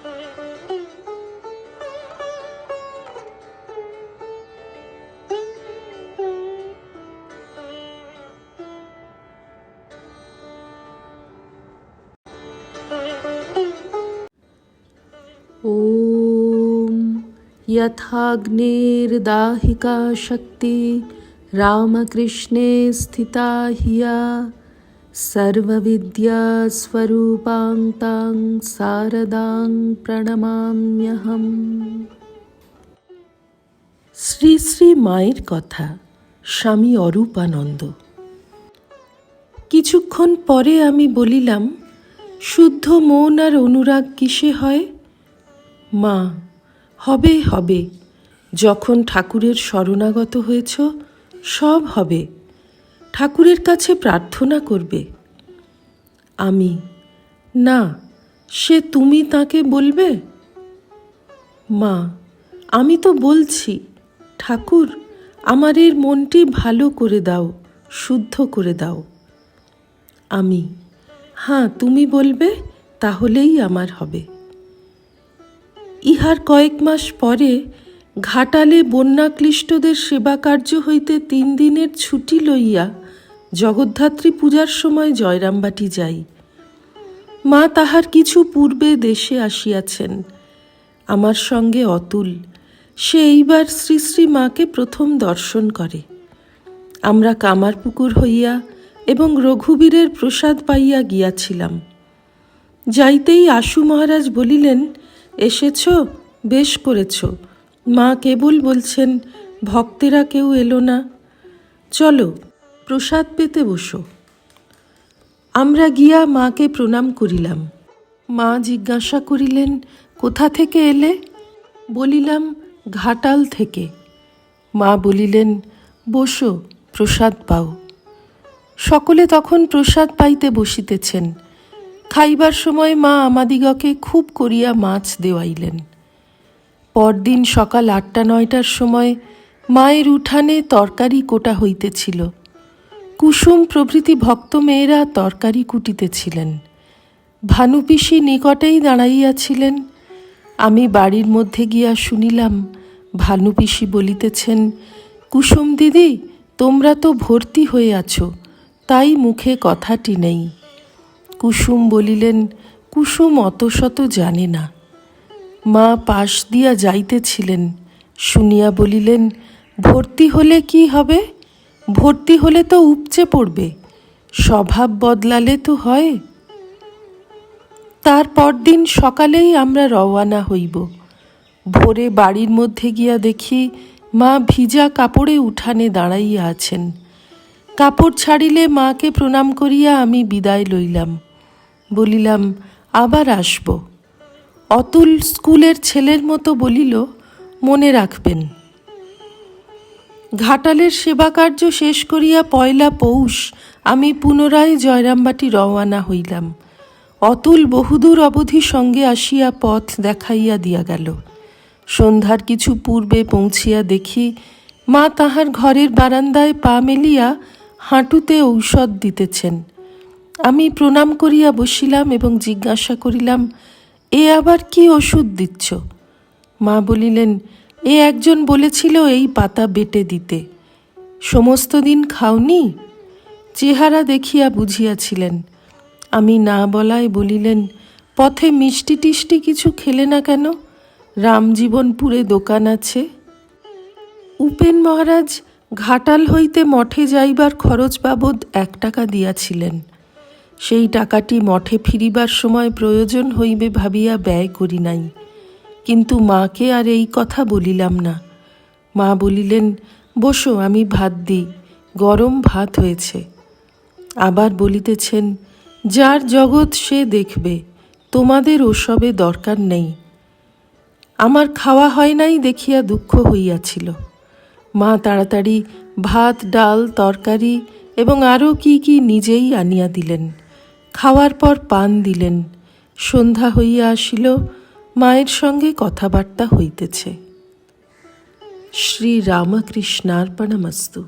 ॐ यथाग्नेर्दाहिका शक्ति रामकृष्णे स्थिता हिया सर्वविद्यास्वरूपां तां शारदां প্রণমাম্যহম। শ্রী শ্রী মায়ের কথা, স্বামী অরূপানন্দ। কিছুক্ষণ পরে আমি বলিলাম, শুদ্ধ মন আর অনুরাগ কিসে হয়? মা, হবে হবে, যখন ঠাকুরের শরণাগত হয়েছ সব হবে। ঠাকুরের কাছে প্রার্থনা করবে। আমি, না, সে তুমি তাকে বলবে? মা, আমি তো বলছি, ঠাকুর আমার এর মনটি ভালো করে দাও, শুদ্ধ করে দাও। আমি, হ্যাঁ তুমি বলবে, তাহলেই আমার হবে। ইহার কয়েক মাস পরে ঘাটালে বন্যাক্লিষ্টদের সেবা কার্য হইতে 3 দিনের ছুটি লইয়া জগদ্ধাত্রী পূজার সময় জয়রামবাটি যাই। মা তাহার কিছু পূর্বে দেশে আসিয়াছেন। আমার সঙ্গে অতুল, সে এইবার শ্রী শ্রী মাকে প্রথম দর্শন করে। আমরা কামারপুকুর হইয়া এবং রঘুবীরের প্রসাদ পাইয়া গিয়াছিলাম। যাইতেই আশু মহারাজ বলিলেন, এসেছ, বেশ করেছ। মা কেবল বলছেন, ভক্তেরা কেউ এলো না, চলো প্রসাদ পেতে বসো। আমরা গিয়া মাকে প্রণাম করিলাম। মা জিজ্ঞাসা করিলেন, কোথা থেকে এলে? বলিলাম, ঘাটাল থেকে। মা বলিলেন, বসো, প্রসাদ পাও। সকলে তখন প্রসাদ পাইতে বসিতেছেন। খাইবার সময় মা আমাদিগকে খুব করিয়া মাছ দেওয়াইলেন। পরদিন সকাল 8টা-9টার সময় মায়ের উঠানে তরকারি কোটা হইতেছিল। কুসুম প্রভৃতি ভক্ত মেয়েরা তরকারি কুটিতেছিলেন। ভানুপিসি নিকটেই দাঁড়াইয়াছিলেন। আমি বাড়ির মধ্যে গিয়া শুনিলাম, ভানুপিসি বলিতেছেন, কুসুম দিদি, তোমরা তো ভর্তি হয়ে আছো, তাই মুখে কথাটি নেই। কুসুম বলিলেন, কুসুম অত শত জানে না। মা পাশ দিয়া যাইতেছিলেন, শুনিয়া বলিলেন, ভর্তি হলে কি হবে? ভর্তি হলে তো উপচে পড়বে, স্বভাব বদলালে তো হয়। তার পরদিন সকালেই আমরা রওয়ানা হইব। ভোরে বাড়ির মধ্যে গিয়া দেখি মা ভিজা কাপড়ে উঠানে দাঁড়াইয়া আছেন। কাপড় ছাড়িলে মাকে প্রণাম করিয়া আমি বিদায় লইলাম। বলিলাম, আবার আসব। অতুল স্কুলের ছেলের মতো বলিল, মনে রাখবেন। ঘাটালের সেবা কার্য শেষ করিয়া 1 পৌষ আমি পুনরায় জয়রামবাটি রওয়ানা হইলাম। অতুল বহুদূর অবধি সঙ্গে আসিয়া পথ দেখাইয়া দিয়া গেল। সন্ধ্যার কিছু পূর্বে পৌঁছিয়া দেখি মা তাহার ঘরের বারান্দায় পা মেলিয়া হাঁটুতে ঔষধ দিতেছেন। আমি প্রণাম করিয়া বসিলাম এবং জিজ্ঞাসা করিলাম, এ আবার কি ওষুধ দিচ্ছ? মা বলিলেন, এ একজন বলেছিল এই পাতা বেটে দিতে। সমস্ত দিন খাওনি? চেহারা দেখিয়া বুঝিয়াছিলেন। আমি না বলায় বলিলেন, পথে মিষ্টি টিষ্টি কিছু খেলে না কেন? রামজীবনপুরে দোকান আছে। উপেন মহারাজ ঘাটাল হইতে মঠে যাইবার খরচ বাবদ 1 টাকা দিয়াছিলেন। সেই টাকাটি মঠে ফিরিবার সময় প্রয়োজন হইবে ভাবিয়া ব্যয় করি নাই। কিন্তু মাকে আর এই কথা বলিলাম না। মা বলিলেন, বসো, আমি ভাত দিই, গরম ভাত হয়েছে। আবার বলিতেছেন, যার জগৎ সে দেখবে, তোমাদের ওসবে দরকার নেই। আমার খাওয়া হয় নাই দেখিয়া দুঃখ হইয়াছিল। মা তাড়াতাড়ি ভাত, ডাল, তরকারি এবং আরও কি কি নিজেই আনিয়া দিলেন। খাওয়ার পর পান দিলেন। সন্ধ্যা হইয়া আসিল, মায়ের সঙ্গে কথাবার্তা হইতেছে। শ্রী রামকৃষ্ণার্পণমস্তু।